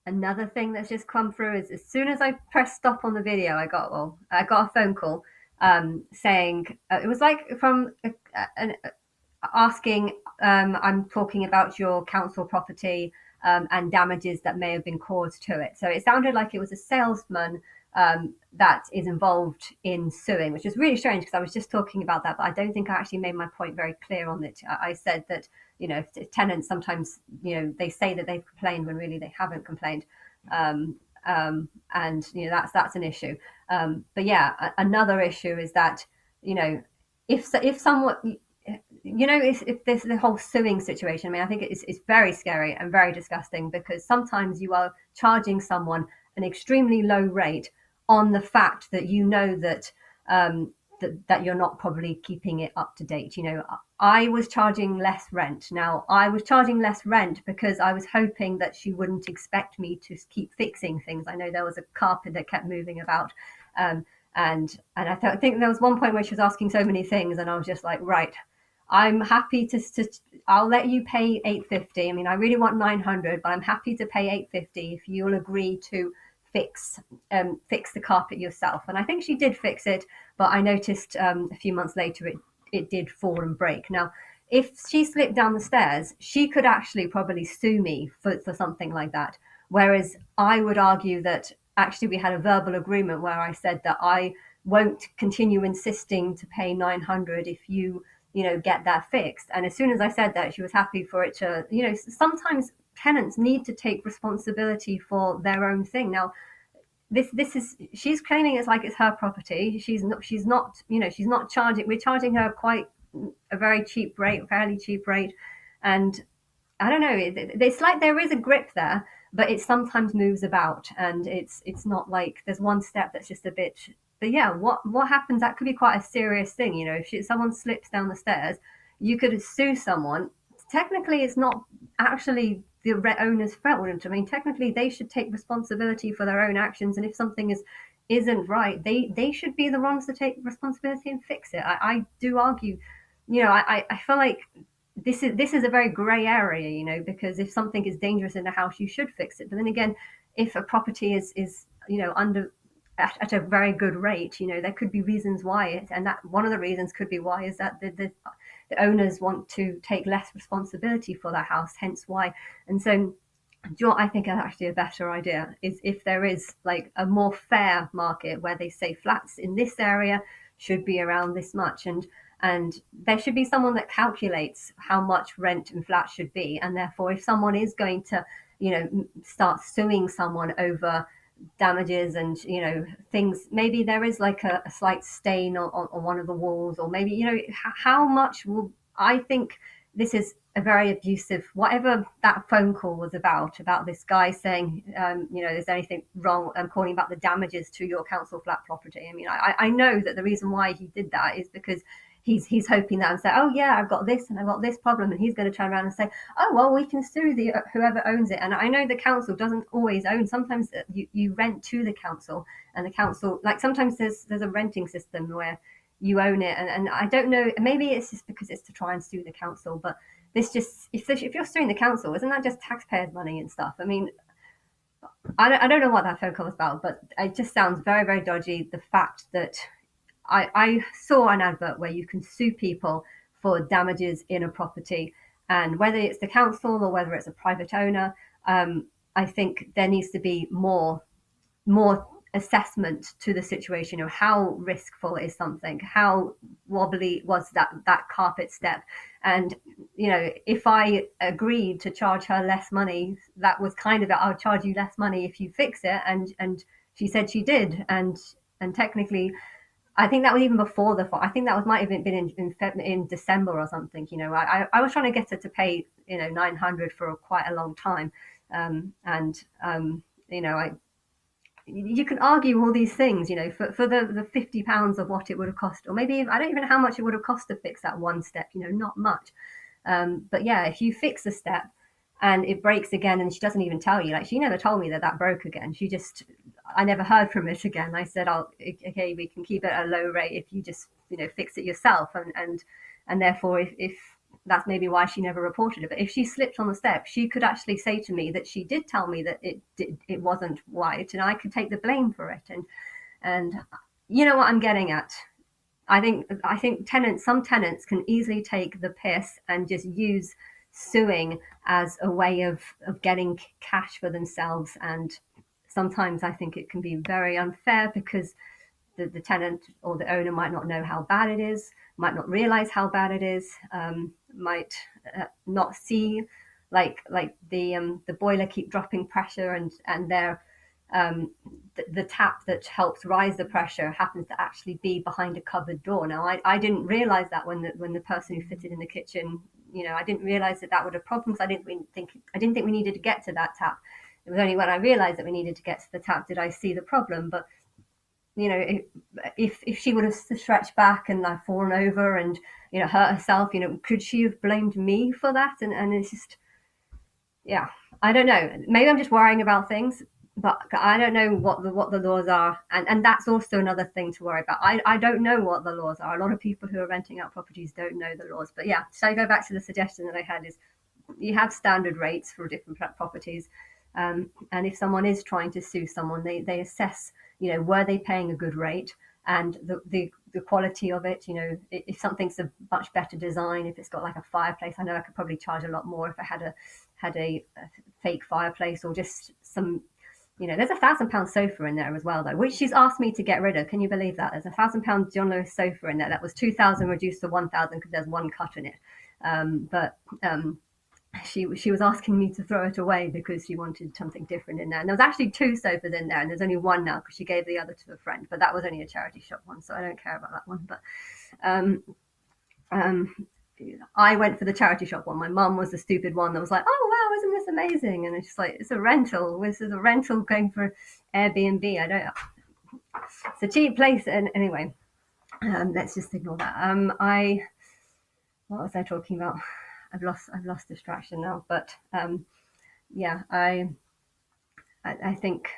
Another thing that's just come through is as soon as I pressed stop on the video, I got a phone call saying it was like from asking, I'm talking about your council property and damages that may have been caused to it. So it sounded like it was a salesman that is involved in suing, which is really strange because I was just talking about that, but I don't think I actually made my point very clear on it. I said that, tenants sometimes, they say that they've complained when really they haven't complained. Um, and that's an issue. But yeah, another issue is that, you know, if someone, if there's the whole suing situation, I mean, I think it's very scary and very disgusting because sometimes you are charging someone an extremely low rate on the fact that that you're not probably keeping it up to date. I was charging less rent. Now, I was charging less rent because I was hoping that she wouldn't expect me to keep fixing things. I know there was a carpet that kept moving about. Um, and I think there was one point where she was asking so many things, and I was just like, right, I'm happy I'll let you pay 850. I mean, I really want 900, but I'm happy to pay 850 if you'll agree to fix fix the carpet yourself. And I think she did fix it, but I noticed a few months later it did fall and break. Now, if she slipped down the stairs, she could actually probably sue me for something like that. Whereas I would argue that actually we had a verbal agreement where I said that I won't continue insisting to pay 900 if you get that fixed. And as soon as I said that, she was happy for it to, sometimes tenants need to take responsibility for their own thing. Now, this is she's claiming it's like it's her property. She's not charging. We're charging her quite a very cheap rate, fairly cheap rate, and I don't know. It's like there is a grip there, but it sometimes moves about, and it's not like there's one step that's just a bit. But yeah, what happens? That could be quite a serious thing. If someone slips down the stairs, you could sue someone. Technically, it's not actually the owner's fault. I mean, technically, they should take responsibility for their own actions, and if something isn't right, they should be the ones to take responsibility and fix it. I do argue. I feel like this is a very gray area, because if something is dangerous in the house, you should fix it. But then again, if a property is under at a very good rate, there could be reasons why and that one of the reasons could be why is that the owners want to take less responsibility for their house, hence why. And so, I think actually a better idea is if there is like a more fair market where they say flats in this area should be around this much, and there should be someone that calculates how much rent and flats should be, and therefore if someone is going to start suing someone over damages and things, maybe there is like a slight stain on one of the walls, or maybe how much will I think this is a very abusive, whatever that phone call was about this guy saying, is there anything wrong? I'm calling about the damages to your council flat property. I mean, I know that the reason why he did that is because he's hoping that I'm saying, oh yeah, I've got this and I've got this problem, and he's going to turn around and say, oh well, we can sue the whoever owns it. And I know the council doesn't always own. Sometimes you rent to the council, and the council, like sometimes there's a renting system where you own it, and I don't know, maybe it's just because it's to try and sue the council, but this just if you're suing the council, isn't that just taxpayers' money and stuff? I mean, I don't know what that phone call was about, but it just sounds very, very dodgy. The fact that I saw an advert where you can sue people for damages in a property, and whether it's the council or whether it's a private owner, I think there needs to be more assessment to the situation. How riskful is something, how wobbly was that carpet step, and if I agreed to charge her less money, that was kind of it. I'll charge you less money if you fix it, and she said she did, and technically I think that was even before I think that was might have been in December or something. I was trying to get her to pay 900 for quite a long time, and I you can argue all these things, for the £50 of what it would have cost, or maybe I don't even know how much it would have cost to fix that one step, not much. But yeah, if you fix a step and it breaks again, and she doesn't even tell you, like she never told me that broke again. I never heard from it again. I said, "Oh, okay, we can keep it at a low rate if you just fix it yourself," and therefore if that's maybe why she never reported it. But if she slipped on the step, she could actually say to me that she did tell me that it wasn't white, and I could take the blame for it. And you know what I'm getting at. I think some tenants can easily take the piss and just use suing as a way of getting cash for themselves. And sometimes I think it can be very unfair because the tenant or the owner might not know how bad it is, might not realize how bad it is, might not see like the boiler keep dropping pressure, and their the tap that helps rise the pressure happens to actually be behind a cupboard door. Now, I didn't realize that when the person who fitted in the kitchen, I didn't realize that would have problems. I didn't think we needed to get to that tap. It was only when I realized that we needed to get to the tap did I see the problem. But if she would have stretched back and fallen over and hurt herself, could she have blamed me for that? And it's just, yeah, I don't know. Maybe I'm just worrying about things, but I don't know what the laws are, and that's also another thing to worry about. I don't know what the laws are. A lot of people who are renting out properties don't know the laws. But yeah, so I go back to the suggestion that I had is you have standard rates for different properties, and if someone is trying to sue someone, they assess, were they paying a good rate, and the quality of it. If something's a much better design, if it's got like a fireplace, I know I could probably charge a lot more if I had a fake fireplace, or just some. There's £1,000 sofa in there as well, though, which she's asked me to get rid of. Can you believe that? There's £1,000 John Lewis sofa in there that was 2,000 reduced to 1,000 because there's one cut in it. But she was asking me to throw it away because she wanted something different in there. And there was actually 2 sofas in there, and there's only one now because she gave the other to a friend. But that was only a charity shop one, so I don't care about that one. But I went for the charity shop one. My mum was the stupid one that was like, "Oh wow, isn't this amazing?" And it's just like, it's a rental. This is a rental going for Airbnb. It's a cheap place. And anyway, let's just ignore that. What was I talking about? I've lost distraction now. But yeah, I think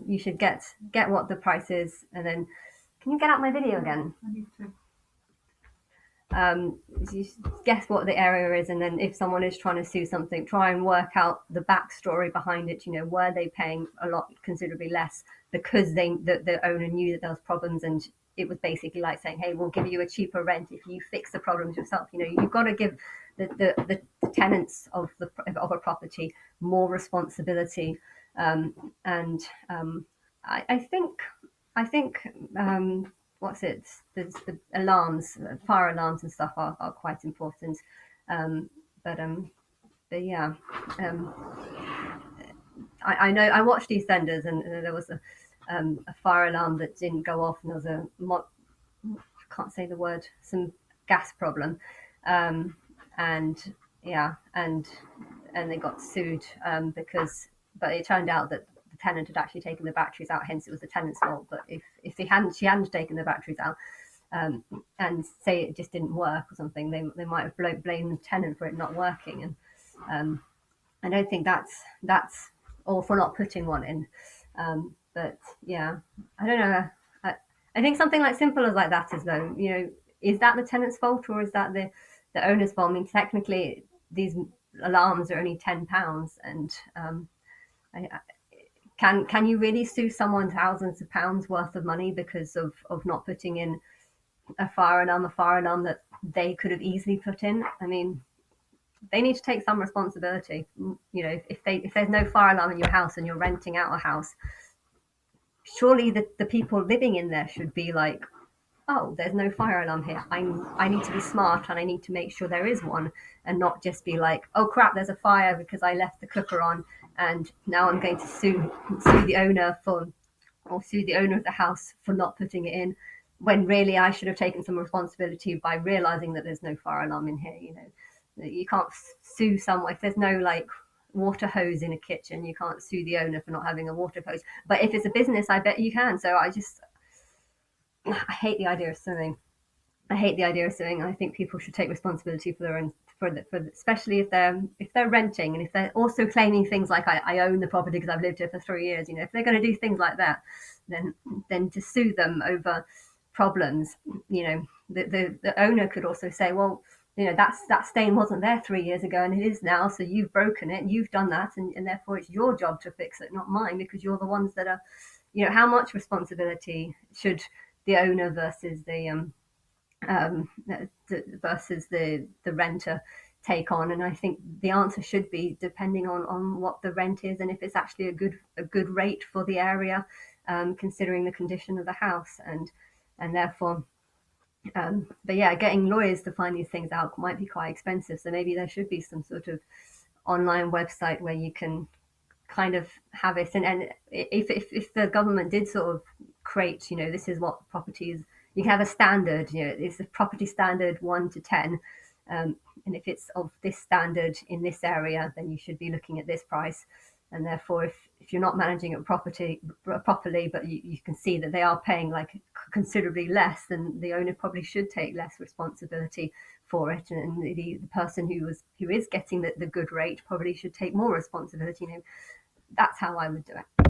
you should get what the price is, and then can you get out my video again? You guess what the area is, and then if someone is trying to sue something, try and work out the backstory behind it. Were they paying a lot, considerably less, because the owner knew that there was problems, and it was basically like saying, hey, we'll give you a cheaper rent if you fix the problems yourself. You've got to give the tenants of a property more responsibility, and I think what's it? The alarms, fire alarms and stuff are quite important. But yeah, I know I watched EastEnders, and there was a fire alarm that didn't go off, and there was I can't say the word, some gas problem, and yeah, and they got sued because, but it turned out that the tenant had actually taken the batteries out, hence it was the tenant's fault. But if she hadn't taken the batteries out, and say it just didn't work or something, they might have blamed the tenant for it not working. And I don't think that's all for not putting one in. But yeah, I don't know. I think something like simple as like that is, though, is that the tenant's fault, or is that the owner's fault? I mean, technically, these alarms are only £10, and can you really sue someone thousands of pounds worth of money because of not putting in a fire alarm that they could have easily put in? I mean, they need to take some responsibility. If there's no fire alarm in your house and you're renting out a house, surely the people living in there should be like, oh, there's no fire alarm here. I need to be smart, and I need to make sure there is one, and not just be like, oh crap, there's a fire because I left the cooker on, and now I'm going to sue the owner or sue the owner of the house for not putting it in, when really I should have taken some responsibility by realizing that there's no fire alarm in here. You can't sue someone if there's no like water hose in a kitchen. You can't sue the owner for not having a water hose. But if it's a business, I bet you can. So I hate the idea of suing. I think people should take responsibility for their own, especially if they're renting, and if they're also claiming things like I own the property because I've lived here for 3 years. If they're going to do things like that, then to sue them over problems, the owner could also say, well, that stain wasn't there 3 years ago and it is now, so you've broken it, you've done that, and therefore it's your job to fix it, not mine, because you're the ones that are, how much responsibility should the owner versus um, the renter take on? And I think the answer should be depending on what the rent is and if it's actually a good rate for the area, considering the condition of the house, and therefore, but yeah, getting lawyers to find these things out might be quite expensive. So maybe there should be some sort of online website where you can kind of have it. And if the government did sort of create, this is what properties, you can have a standard, it's a property standard 1 to 10. And if it's of this standard in this area, then you should be looking at this price. And therefore, if you're not managing it properly, but you can see that they are paying like considerably less, then the owner probably should take less responsibility for it, and the person who is getting the good rate probably should take more responsibility. That's how I would do it.